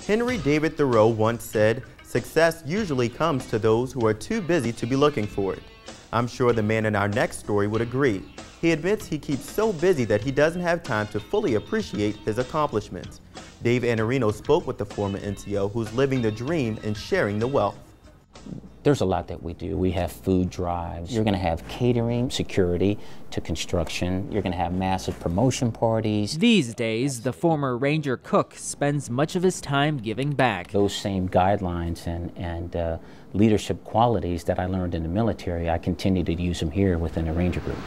Henry David Thoreau once said, "Success usually comes to those who are too busy to be looking for it." I'm sure the man in our next story would agree. He admits he keeps so busy that he doesn't have time to fully appreciate his accomplishments. Dave Iannarino spoke with the former NCO who's living the dream and sharing the wealth. There's a lot that we do. We have food drives. You're going to have catering, security to construction. You're going to have massive promotion parties. These days, the former Ranger cook spends much of his time giving back. Those same guidelines and leadership qualities that I learned in the military, I continue to use them here within the Ranger Group.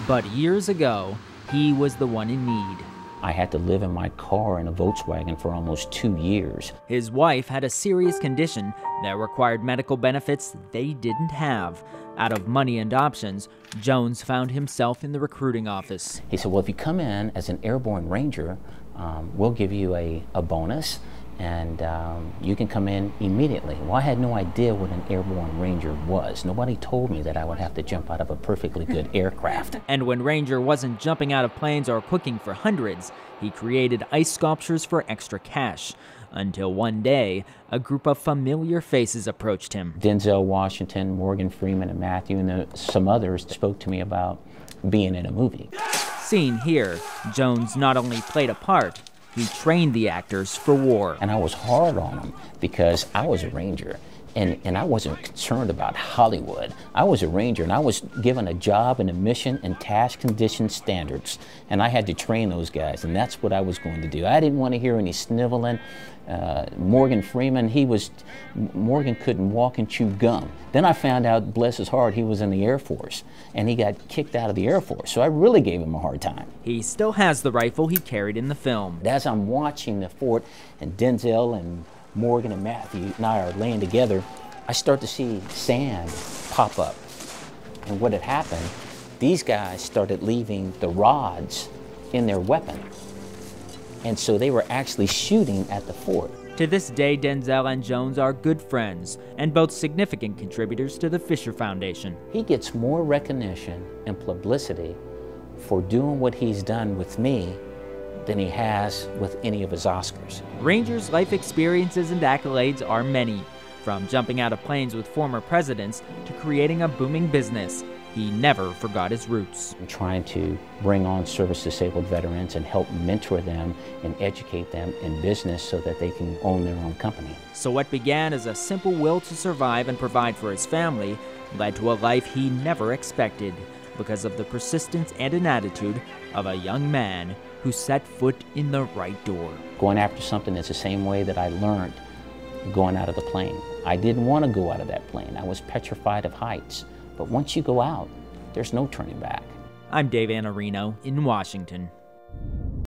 But years ago, he was the one in need. I had to live in my car in a Volkswagen for almost 2 years. His wife had a serious condition that required medical benefits they didn't have. Out of money and options, Jones found himself in the recruiting office. He said, well, if you come in as an airborne ranger, we'll give you a bonus, and you can come in immediately. Well, I had no idea what an airborne ranger was. Nobody told me that I would have to jump out of a perfectly good aircraft. And when Ranger wasn't jumping out of planes or cooking for hundreds, he created ice sculptures for extra cash. Until one day, a group of familiar faces approached him. Denzel Washington, Morgan Freeman, and Matthew, and some others spoke to me about being in a movie. Seen here, Jones not only played a part, he trained the actors for war. And I was hard on them because I was a Ranger, and I wasn't concerned about Hollywood. I was a Ranger, and I was given a job and a mission and task condition standards, and I had to train those guys, and that's what I was going to do. I didn't want to hear any sniveling. Morgan Freeman, Morgan couldn't walk and chew gum. Then I found out, bless his heart, he was in the Air Force, and he got kicked out of the Air Force, so I really gave him a hard time. He still has the rifle he carried in the film. As I'm watching the fort, and Denzel and Morgan and Matthew and I are laying together, I start to see sand pop up. And what had happened, these guys started leaving the rods in their weapon. And so they were actually shooting at the fort. To this day, Denzel and Jones are good friends and both significant contributors to the Fisher Foundation. He gets more recognition and publicity for doing what he's done with me than he has with any of his Oscars. Ranger's life experiences and accolades are many, from jumping out of planes with former presidents to creating a booming business. He never forgot his roots. I'm trying to bring on service-disabled veterans and help mentor them and educate them in business so that they can own their own company. So what began as a simple will to survive and provide for his family led to a life he never expected because of the persistence and an attitude of a young man who set foot in the right door. Going after something that's the same way that I learned going out of the plane. I didn't want to go out of that plane. I was petrified of heights. But once you go out, there's no turning back. I'm Dave Iannarino in Washington.